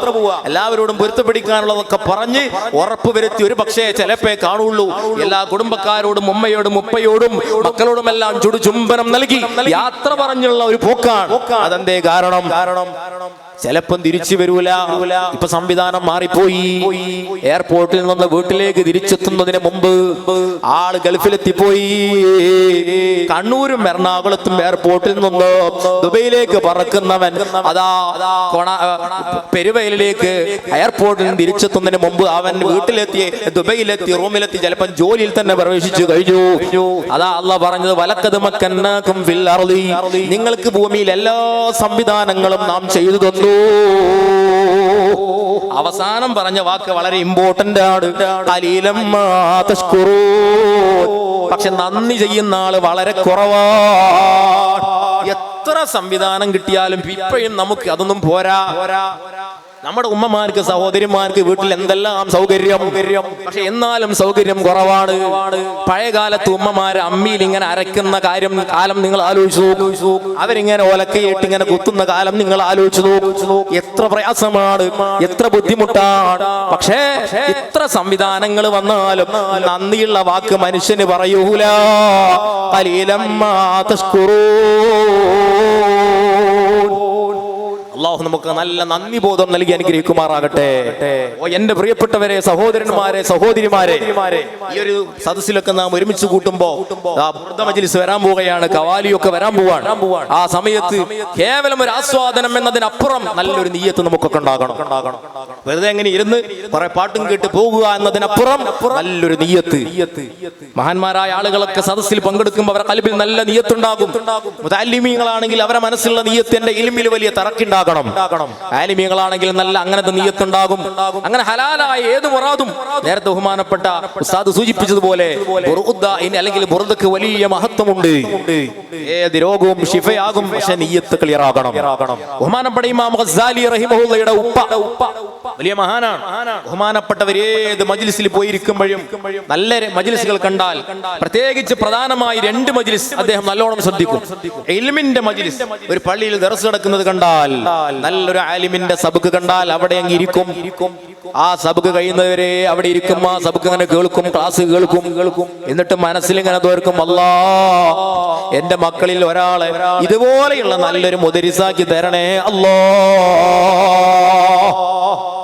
എല്ലാവരോടും പൊരുത്തപ്പെടിക്കാനുള്ളതൊക്കെ പറഞ്ഞ് ഉറപ്പ് വരുത്തി. ഒരു പക്ഷേ ചിലപ്പേ കാണുള്ളൂ. എല്ലാ കുടുംബക്കാരോടും ഉമ്മയോടും ഉപ്പയോടും മക്കളോടും എല്ലാം ചുംബനം നൽകി യാത്ര പറഞ്ഞുള്ള ഒരു പോക്കാണ്. അതെന്തേ കാരണം? ചിലപ്പം തിരിച്ചു വരൂല. ഇപ്പൊ സംവിധാനം മാറിപ്പോയി. എയർപോർട്ടിൽ നിന്ന് വീട്ടിലേക്ക് തിരിച്ചെത്തുന്നതിന് മുമ്പ് ആള് ഗൾഫിലെത്തിപ്പോയി. കണ്ണൂരും എറണാകുളത്തും എയർപോർട്ടിൽ നിന്ന് ദുബൈയിലേക്ക് പറക്കുന്നവൻ അതാ പെരുവയലിലേക്ക് എയർപോർട്ടിൽ നിന്ന് തിരിച്ചെത്തുന്നതിന് മുമ്പ് അവൻ വീട്ടിലെത്തി, ദുബൈയിലെത്തി, റൂമിലെത്തി, ചിലപ്പം ജോലിയിൽ തന്നെ പ്രവേശിച്ചു കഴിഞ്ഞു. അതാ അല്ലാഹ് പറഞ്ഞത്, വലഖദ് മക്കന്നാകും ഫിൽ അർളി, നിങ്ങൾക്ക് ഭൂമിയിൽ എല്ലാ സംവിധാനങ്ങളും നാം ചെയ്തു തന്നു. അവസാനം പറഞ്ഞ വാക്ക് വളരെ ഇമ്പോർട്ടന്റ് ആണ്. ഖലീലം മാ തശ്കുറൂൻ. പക്ഷെ നന്ദി ചെയ്യുന്ന ആള് വളരെ കുറവാണ്. എത്ര സംവിധാനം കിട്ടിയാലും ഇപ്പോഴും നമുക്ക് അതൊന്നും പോരാ. നമ്മുടെ ഉമ്മമാർക്ക് സഹോദരിമാർക്ക് വീട്ടിൽ എന്തെല്ലാം സൗകര്യം, പക്ഷെ എന്നാലും സൗകര്യം കുറവാണ്. പഴയ കാലത്ത് ഉമ്മമാര് അമ്മിയിൽ ഇങ്ങനെ അരക്കുന്ന കാലം നിങ്ങൾ ആലോചിച്ചു നോക്കൂ. അവരിങ്ങനെ ഒലക്കയിട്ട് ഇങ്ങനെ കുത്തുന്ന കാലം നിങ്ങൾ ആലോചിച്ചു നോക്കൂ. എത്ര പ്രയാസമാണ്, എത്ര ബുദ്ധിമുട്ടാണ്. പക്ഷേ ഇത്ര സംവിധാനങ്ങൾ വന്നാലും നന്ദിയുള്ള വാക്ക് മനുഷ്യന് പറയൂല. ഖലീലം മാ തശ്കുറൂൻ. അല്ലാഹു നമുക്ക് നല്ല നന്ദി ബോധം നൽകി അനുഗ്രഹിക്കുമാറാകട്ടെ. ഓ എന്റെ പ്രിയപ്പെട്ടവരെ, സഹോദരന്മാരെ, സഹോദരിമാരെ, ഈ ഒരു സദസ്സിലൊക്കെ നാം ഒരുമിച്ച് കൂട്ടുമ്പോ ബുർദ മജ്ലിസ് വരാൻ പോവുകയാണ്, കവാലിയൊക്കെ വരാൻ പോവാണ്. ആ സമയത്ത് കേവലം ഒരു ആസ്വാദനം എന്നതിനപ്പുറം നല്ലൊരു നിയ്യത്ത് നമുക്കൊക്കെ ഉണ്ടാകണം. വെറുതെ എങ്ങനെ ഇരുന്ന് കുറെ പാട്ടും കേട്ട് പോകുക എന്നതിനപ്പുറം നല്ലൊരു നിയ്യത്ത്. മഹാന്മാരായ ആളുകളൊക്കെ സദസ്സിൽ പങ്കെടുക്കുമ്പോൾ അവരുടെ ഖൽബിൽ നല്ല നിയ്യത്തുണ്ടാകും. മുതഅല്ലിമീങ്ങളാണെങ്കിൽ അവരുടെ മനസ്സിലുള്ള നിയ്യത്ത് എന്റെ ഇൽമിൽ വലിയ തറക്കുണ്ടാകണം. ആലിമീങ്ങളാണെങ്കിൽ നല്ല അങ്ങനത്തെ നിയ്യത്തുണ്ടാകും. അങ്ങനെ ഹലാലായ ഏത് മുറാദും നേരത്തെ ബഹുമാനപ്പെട്ട ഉസ്താദ് സൂചിപ്പിച്ചതുപോലെ അല്ലെങ്കിൽ ബുർദക്ക് വലിയ മഹത്വമുണ്ട്. ഏത് രോഗവും ശിഫയാകും, പക്ഷെ നിയ്യത്ത് ക്ലിയർ ആകണം. ബഹുമാനപ്പെട്ട ഇമാം ഗസ്സാലി റഹിമഹുള്ളയുടെ ഉപ്പ വലിയ മഹാനാണ്. ബഹുമാനപ്പെട്ടവർ ഏത് മജ്ലിസിൽ പോയിരിക്കുമ്പോഴും നല്ല മജ്ലിസുകൾ കണ്ടാൽ, പ്രത്യേകിച്ച് പ്രധാനമായി 2 മജ്ലിസ് അദ്ദേഹം നല്ലോണം ശ്രദ്ധിക്കും. ഇൽമിന്റെ മജ്ലിസ്, ഒരു പള്ളിയിൽ ദർസ് നടക്കുന്നത് കണ്ടാൽ നല്ലൊരു ആലിമിന്റെ സബക്ക് കണ്ടാൽ അവിടെ അങ്ങ് ഇരിക്കും. ആ സബക്ക് കഴിയുന്നവരെ അവിടെ ഇരിക്കും. ആ സബക്ക് ഇങ്ങനെ കേൾക്കും, ക്ലാസ് കേൾക്കും. എന്നിട്ട് മനസ്സിൽ ഇങ്ങനെ തോർക്കും, അല്ലാ എന്റെ മക്കളിൽ ഒരാളെ ഇതുപോലെയുള്ള നല്ലൊരു മുദരിസാക്കി തരണേ അല്ലാ.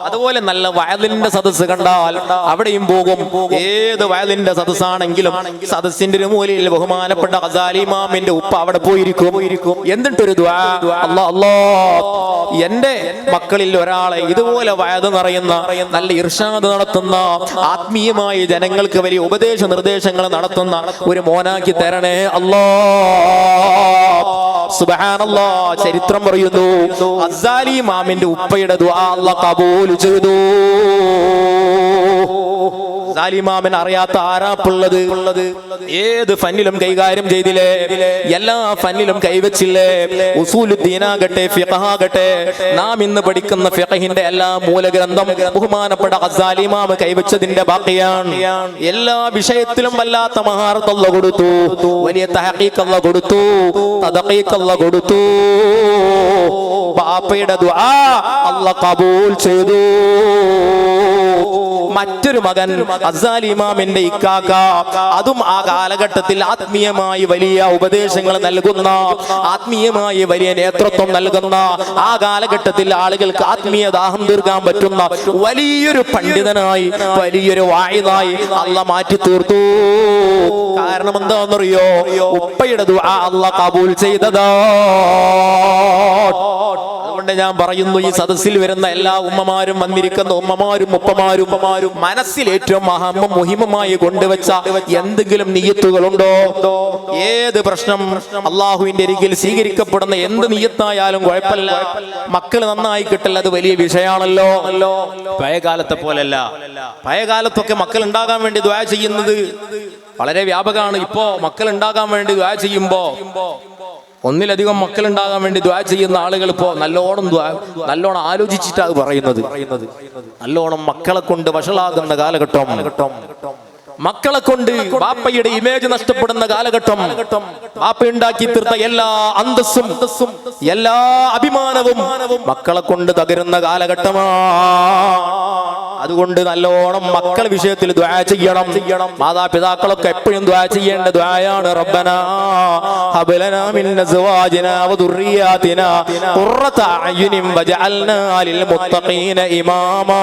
അതുപോലെ നല്ല വയലിന്റെ സദസ്സ് കണ്ടാൽ അവിടെയും പോകും. ഏത് വയലിന്റെ സദസ്സാണെങ്കിലും സദസ്സിന്റെ ഒരു മൂലയിൽ ബഹുമാനപ്പെട്ട ഗസാലി ഇമാമിന്റെ ഉപ്പ അവിടെ പോയിരിക്കും. എന്നിട്ടൊരു ദുആ, അല്ലാ അല്ലാ എന്റെ മക്കളിൽ ഒരാളെ ഇതുപോലെ വയത് നിറയുന്ന നല്ല ഇർഷാദ് നടത്തുന്ന ആത്മീയമായി ജനങ്ങൾക്ക് വലിയ ഉപദേശ നിർദ്ദേശങ്ങൾ നടത്തുന്ന ഒരു മോനാക്കി തരണേ അല്ലാ. സുബ്ഹാനല്ലാഹ്, ചരിത്രം പറയുന്നു ഗസാലി ഇമാമിന്റെ ഉപ്പയുടെ ദുആ അല്ലാഹ് ഖബൂൽ ചെയ്തു. ഇമാമിന് അറിയാത്ത ആരാപ്പുള്ളത്? ഏത് ഫന്നിലും കൈകാര്യം ചെയ്തില്ലേ? എല്ലാ ഫന്നിലും കൈവച്ചില്ലേ? ഉസൂലുദ്ദീനാകട്ടെ, ഫിഖഹാകട്ടെ, നാം ഇന്ന് പഠിക്കുന്ന ഫിഖഹിന്റെ എല്ലാ മൂലഗ്രന്ഥം ബഹുമാനപ്പെട്ട ഗസാലി ഇമാം കൈവച്ചതിന്റെ ബാക്കിയാണ്. എല്ലാ വിഷയത്തിലും വല്ലാത്ത മഹാറത്ത് അല്ലാഹ് കൊടുത്തു, വലിയ തഹഖീഖ് അല്ലാഹ് കൊടുത്തു, തദഖീഖ് അല്ലാഹ് കൊടുത്തു. ബാപ്പയുടെ ദുആ അല്ലാഹ് ഖബൂൽ ചെയ്തു. മറ്റൊരു മകൻ ഗസാലി ഇമാമിന്റെ ഇക്കാക്ക, അതും ആ കാലഘട്ടത്തിൽ ആത്മീയമായി വലിയ ഉപദേശങ്ങൾ നൽകുന്ന, ആത്മീയമായി വലിയ നേതൃത്വം നൽകുന്ന, ആ കാലഘട്ടത്തിൽ ആളുകൾക്ക് ആത്മീയ ദാഹം തീർക്കാൻ പറ്റുന്ന വലിയൊരു പണ്ഡിതനായി, വലിയൊരു വായിദായി അല്ലാഹ് മാറ്റി തീർത്തു. കാരണം എന്താണെന്നറിയോ? ഉപ്പയുടെ ദുആ അല്ലാഹ് ഖബൂൽ ചെയ്തതാ. അതുകൊണ്ട് ഞാൻ പറയുന്നു, ഈ സദസ്സിൽ വരുന്ന എല്ലാ ഉമ്മമാരും, വന്നിരിക്കുന്ന ഉമ്മമാരും ഉപ്പമാരും മനസ്സിൽ ഏറ്റവും മുഹിമമായി കൊണ്ടുവച്ച എന്തെങ്കിലും നിയ്യത്തുകളുണ്ടോ? ഏത് പ്രശ്നം അള്ളാഹുവിന്റെ അരികിൽ സ്വീകരിക്കപ്പെടുന്ന എന്ത് നിയ്യത്തായാലും കുഴപ്പമില്ല, മക്കൾ നന്നായി കിട്ടൽ അത് വലിയ വിഷയമാണല്ലോ. പഴയ കാലത്തെ പോലല്ല. പഴയ കാലത്തൊക്കെ മക്കൾ ഉണ്ടാകാൻ വേണ്ടി ദുആ ചെയ്യുന്നത് വളരെ വ്യാപകമാണ്. ഇപ്പോ മക്കൾ ഉണ്ടാകാൻ വേണ്ടി ദുആ ചെയ്യുമ്പോ ഒന്നിലധികം മക്കൾ ഉണ്ടാകാൻ വേണ്ടി ദുആ ചെയ്യുന്ന ആളുകൾ ഇപ്പോ നല്ലോണം ആലോചിച്ചിട്ടാണ് പറയുന്നത്. നല്ലോണം മക്കളെ കൊണ്ട് വഷളാകുന്ന കാലഘട്ടം, മക്കളെ കൊണ്ട് ബാപ്പയുടെ ഇമേജ് നഷ്ടപ്പെടുന്ന കാലഘട്ടം, ബാപ്പ ഉണ്ടാക്കി തീർത്ത എല്ലാ അന്തസ്സും എല്ലാ അഭിമാനവും മക്കളെ കൊണ്ട് തകരുന്ന കാലഘട്ടമാണ്. അതുകൊണ്ട് നല്ലോണം മക്കളെ വിഷയത്തിൽ ദുആ ചെയ്യണം. മാതാപിതാക്കളൊക്കെ എപ്പോഴും ദുആ ചെയ്യേണ്ട ദുആയാണ് റബ്ബനാ ഹബ് ലനാ മിൻ അസ്വാജിനാ വദുർരിയാതിനാ ഖുർറത അയുനിൻ വജഅൽനാ ലിൽ മുത്തഖീന ഇമാമാ.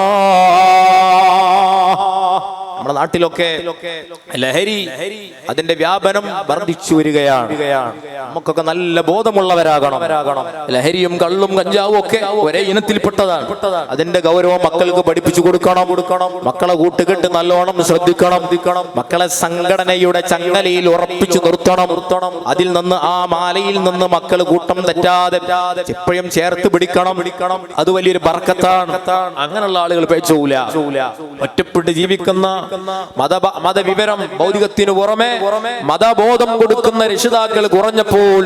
നമ്മുടെ നാട്ടിലൊക്കെ ലഹരി അതിന്റെ വ്യാപനം വർദ്ധിച്ചു വരികയാണ്. നമുക്കൊക്കെ നല്ല ബോധമുള്ളവരാകണം. ലഹരിയും കള്ളും കഞ്ചാവും ഒക്കെ ഒരേ ഇനത്തിൽപ്പെട്ടതാണ്. അതിന്റെ ഗൗരവം മക്കൾക്ക് പഠിപ്പിച്ചു കൊടുക്കണം. മക്കളെ കൂട്ടുകെട്ട് നല്ലോണം ശ്രദ്ധിക്കണം. മക്കളെ സംഘടനയുടെ ചങ്ങലയിൽ ഉറപ്പിച്ചു നിർത്തണം. അതിൽ നിന്ന്, ആ മാലയിൽ നിന്ന് മക്കൾ കൂട്ടം തെറ്റാതെ എപ്പോഴും ചേർത്ത് പിടിക്കണം. അത് വലിയൊരു ബർക്കത്താണ്. അങ്ങനെയുള്ള ആളുകൾ പേച്ചൂല. ഒറ്റപ്പെട്ട് ജീവിക്കുന്ന മതവിവരം, ഭൗതികത്തിനു പുറമെ മതബോധം കൊടുക്കുന്ന രക്ഷിതാക്കൾ കുറഞ്ഞപ്പോൾ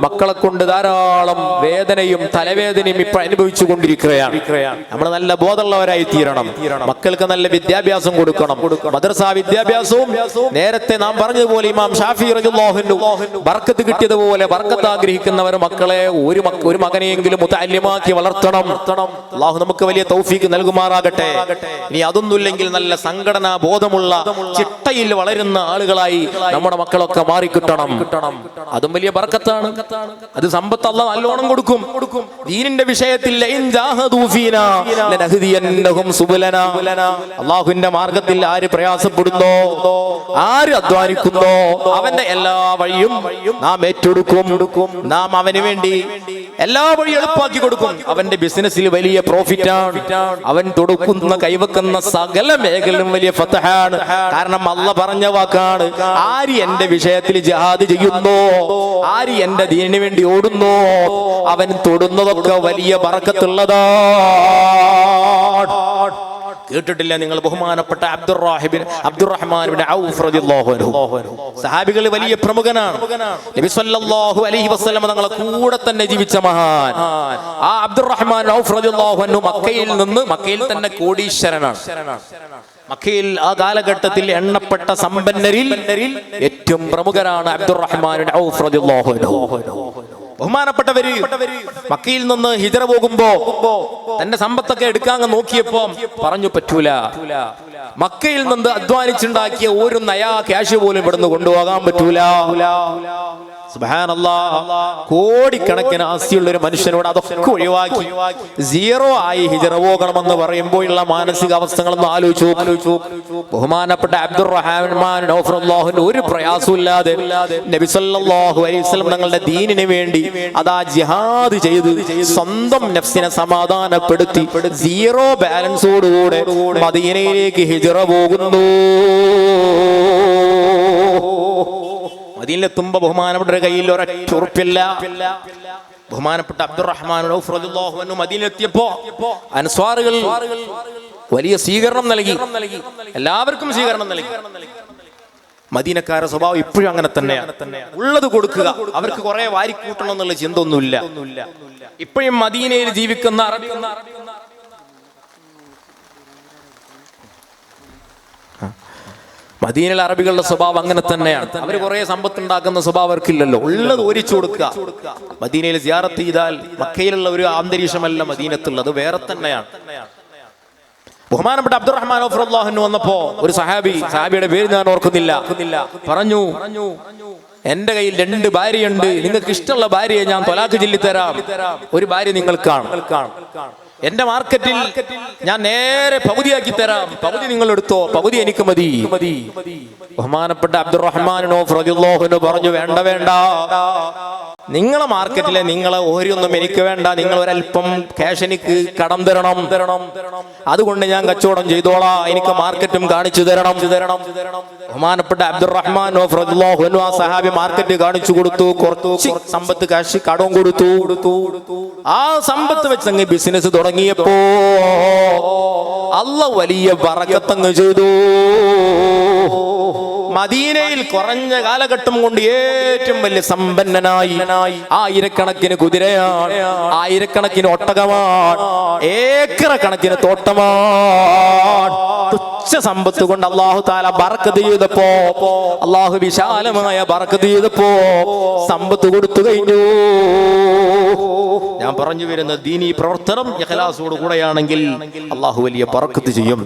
മക്കളെ കൊണ്ട് ധാരാളം വേദനയും തലവേദനയും ഇപ്പൊ അനുഭവിച്ചു കൊണ്ടിരിക്കുകയാണ്. നമ്മൾ നല്ല ബോധമുള്ളവരായി തീരണം. മക്കൾക്ക് നല്ല വിദ്യാഭ്യാസം കൊടുക്കണം. മദ്രസ വിദ്യാഭ്യാസവും നേരത്തെ നാം പറഞ്ഞതുപോലെ ഇമാം ഷാഫി റളിയല്ലാഹു അൻഹു ബർക്കത്ത് കിട്ടിയതുപോലെ ബർക്കത്ത് ആഗ്രഹിക്കുന്നവർ മക്കളെ ഒരു മകനെയെങ്കിലും മുതഅല്ലിമാക്കി വളർത്തണം. അല്ലാഹു നമുക്ക് വലിയ തൗഫീഖ് നൽകുമാറാകട്ടെ. ഇനി അതൊന്നുമില്ലെങ്കിൽ നല്ല സംഘടനാ ബോധമുള്ള ചിട്ടയിൽ വളരുന്ന ആളുകളായി നമ്മുടെ മക്കളൊക്കെ മാറിക്കിട്ടണം. അതും വലിയ ബർക്കത്താണ്. അത് സമ്പത്ത് അല്ലാഹ് നല്ലോണം കൊടുക്കും. ദീനിന്റെ വിഷയത്തിൽ അല്ലാഹുവിന്റെ മാർഗത്തിൽ ആര് പ്രയാസപ്പെടുന്നോ, ആര് അധ്വാനിക്കുന്നോ, അവന്റെ എല്ലാ വഴിയും നാം ഏറ്റെടുക്കും. നാം അവന് വേണ്ടി എല്ലാ വഴി എളുപ്പാക്കി കൊടുക്കും. അവന്റെ ബിസിനസ്സിൽ വലിയ പ്രോഫിറ്റാണ്. അവൻ തൊടുക്കുന്ന കൈവക്കുന്ന സകല മേഖലയും വലിയ ഫതഹാണ്. കാരണം അല്ലാഹ് പറഞ്ഞ വാക്കാണ്, ആര് എന്റെ വിഷയത്തിൽ ജിഹാദ് ചെയ്യുന്നോ, ആര് എന്റെ ദീനിന് വേണ്ടി ഓടുന്നോ, അവൻ തൊടുന്നതൊക്കെ വലിയ ബർക്കത്തുള്ളതാണ്. കേട്ടിട്ടില്ല നിങ്ങൾ ബഹുമാനപ്പെട്ട അബ്ദുറഹ്മാൻ ഇബ്നു ഔഫ് റളിയല്ലാഹു അൻഹു സഹാബികളിൽ വലിയ പ്രമുഖനാണ്. നബി സല്ലല്ലാഹു അലൈഹി വസല്ലം തങ്ങളെ കൂടെ തന്നെ ജീവിച്ച മഹാൻ. ആ അബ്ദുറഹ്മാൻ ഔഫ് റളിയല്ലാഹു അൻഹു മക്കയിൽ തന്നെ കോടീശ്വരനാണ്. മക്കയിൽ ആ കാലഘട്ടത്തിൽ എണ്ണപ്പെട്ട സമ്പന്നരിൽ ഏറ്റവും പ്രമുഖരാണ് അബ്ദുറഹ്മാൻ ഔഫ് റളിയല്ലാഹു അൻഹു. ബഹുമാനപ്പെട്ടവര് മക്കയിൽ നിന്ന് ഹിജറ പോകുമ്പോ തന്റെ സമ്പത്തൊക്കെ എടുക്കാൻ നോക്കിയപ്പോ പറഞ്ഞു പറ്റൂല, മക്കയിൽ നിന്ന് അധ്വാനിച്ചുണ്ടാക്കിയ ഒരു നയാ ക്യാഷ് പോലും ഇവിടുന്ന് കൊണ്ടുപോകാൻ പറ്റൂല. സുബ്ഹാനല്ലാഹ്, കോടിക്കണക്കിന് ആസ്തിയുള്ള ഒരു മനുഷ്യനോട് അതൊക്കെ ഒഴിവാക്കി സീറോ ആയി ഹിജറ പോകണമെന്ന് പറയുമ്പോൾ ഉള്ള മാനസികാവസ്ഥകളൊന്ന് ആലോചിച്ചു. ബഹുമാനപ്പെട്ട അബ്ദുറഹ്മാൻ ഔഫ് റളിയല്ലാഹു ഒരു പ്രയാസമില്ലാതെ നബി സല്ലല്ലാഹു അലൈഹി വസല്ലം തങ്ങളുടെ ദീനിന് വേണ്ടി അതാ ജിഹാദ് ചെയ്ത് സ്വന്തം നഫ്സിനെ സമാധാനപ്പെടുത്തി സീറോ ബാലൻസോടുകൂടെ മദീനയിലേക്ക് ഹിജറ പോകുന്നു. മദീനയിലെത്തുമ്പോ ബഹുമാനപ്പെട്ട കയ്യിൽ ഒരൊറ്റ ഉറുപ്പില്ല. ബഹുമാനപ്പെട്ട അബ്ദുറഹ്മാൻ ഔഫ് റളിയല്ലാഹു അൻഹു മദീനയിലെത്തിയപ്പോ അൻസ്വാറുകൾ വലിയ സ്വീകരണം നൽകി, എല്ലാവർക്കും സ്വീകരണം നൽകി. മദീനക്കാരുടെ സ്വഭാവം ഇപ്പോഴും അങ്ങനെ തന്നെയാണ്, ഉള്ളത് കൊടുക്കുക, അവർക്ക് കുറെ വാരിക്കൂട്ടണം എന്നുള്ള ചിന്ത ഒന്നുമില്ല. ഇപ്പോഴും മദീനയിൽ ജീവിക്കുന്ന മദീനയിലെ അറബികളുടെ സ്വഭാവം അങ്ങനെ തന്നെയാണ്. അവർ കുറെ സമ്പത്ത് ഉണ്ടാക്കുന്ന സ്വഭാവം അവർക്കില്ലല്ലോ, ഉള്ളത് ഓരിച്ചു കൊടുക്കുക. മദീനയിൽ സിയാറത്ത് ചെയ്താൽ മക്കയിലുള്ള ഒരു അന്തരീക്ഷമല്ല മദീനത്തുള്ളത്, വേറെ തന്നെയാണ്. ബഹുമാനപ്പെട്ട അബ്ദുറഹ്മാൻ ഔഫ് റളിയല്ലാഹു അൻഹു വന്നപ്പോ ഒരു സഹാബിയുടെ പേര് ഞാൻ ഓർക്കുന്നില്ല, പറഞ്ഞു എന്റെ കയ്യിൽ 2 ഭാര്യയുണ്ട്, നിങ്ങൾക്ക് ഇഷ്ടമുള്ള ഭാര്യയെ ഞാൻ തൊലാക്ക് ചൊല്ലിത്തരാം, ഒരു ഭാര്യ നിങ്ങൾക്കാണ്. എന്റെ മാർക്കറ്റിൽ ഞാൻ നേരെ പകുതിയാക്കി തരാം, പകുതി നിങ്ങൾ എടുത്തോ, പകുതി എനിക്ക് മതി. ബഹുമാനപ്പെട്ട അബ്ദുറഹ്മാൻ ഔഫ് റളിയല്ലാഹു അൻഹു പറഞ്ഞു വേണ്ട, നിങ്ങളെ മാർക്കറ്റിലെ നിങ്ങളെ ഓഹരിയൊന്നും എനിക്ക് വേണ്ട, നിങ്ങൾ ഒരല്പം ക്യാഷ് എനിക്ക് കടം തരണം, അതുകൊണ്ട് ഞാൻ കച്ചവടം ചെയ്തോളാം, എനിക്ക് മാർക്കറ്റും കാണിച്ചു തരണം. ബഹുമാനപ്പെട്ട അബ്ദുറഹ്മാൻ ഔഫ് റളിയല്ലാഹു അൻഹു ആ സഹാബി മാർക്കറ്റ് കാണിച്ചു കൊടുത്തു, കുറച്ച് സമ്പത്ത് കാശ് കടം കൊടുത്തു. ആ സമ്പത്ത് വെച്ചങ്ങ് ബിസിനസ് തുടങ്ങിയപ്പോ അല്ലാഹു വലിയ ബറക്കത്തങ്ങ് ചെയ്തു. മദീനയിൽ കുറഞ്ഞ കാലഘട്ടം കൊണ്ട് ഏറ്റവും വലിയ സമ്പന്നനായി. ആയിരക്കണക്കിന് കുതിരയാണ്, ആയിരക്കണക്കിന് ഒട്ടകമാണ്, ഏക്കറ കണക്കിന് തോട്ടമാണ്. തുച്ഛ സമ്പത്ത് കൊണ്ട് അല്ലാഹു തആല ബറക്കത്ത് ചെയ്തപ്പോ, അല്ലാഹു വിശാലമായ ബറക്കത്ത് ചെയ്തപ്പോ സമ്പത്ത് കൊടുത്തു കഴിഞ്ഞു. ഞാൻ പറഞ്ഞു വരുന്ന ദീനീ പ്രവർത്തനം ഇഖ്ലാസോട് കൂടെയാണെങ്കിൽ അല്ലാഹു വലിയ ബറക്കത്ത് ചെയ്യും.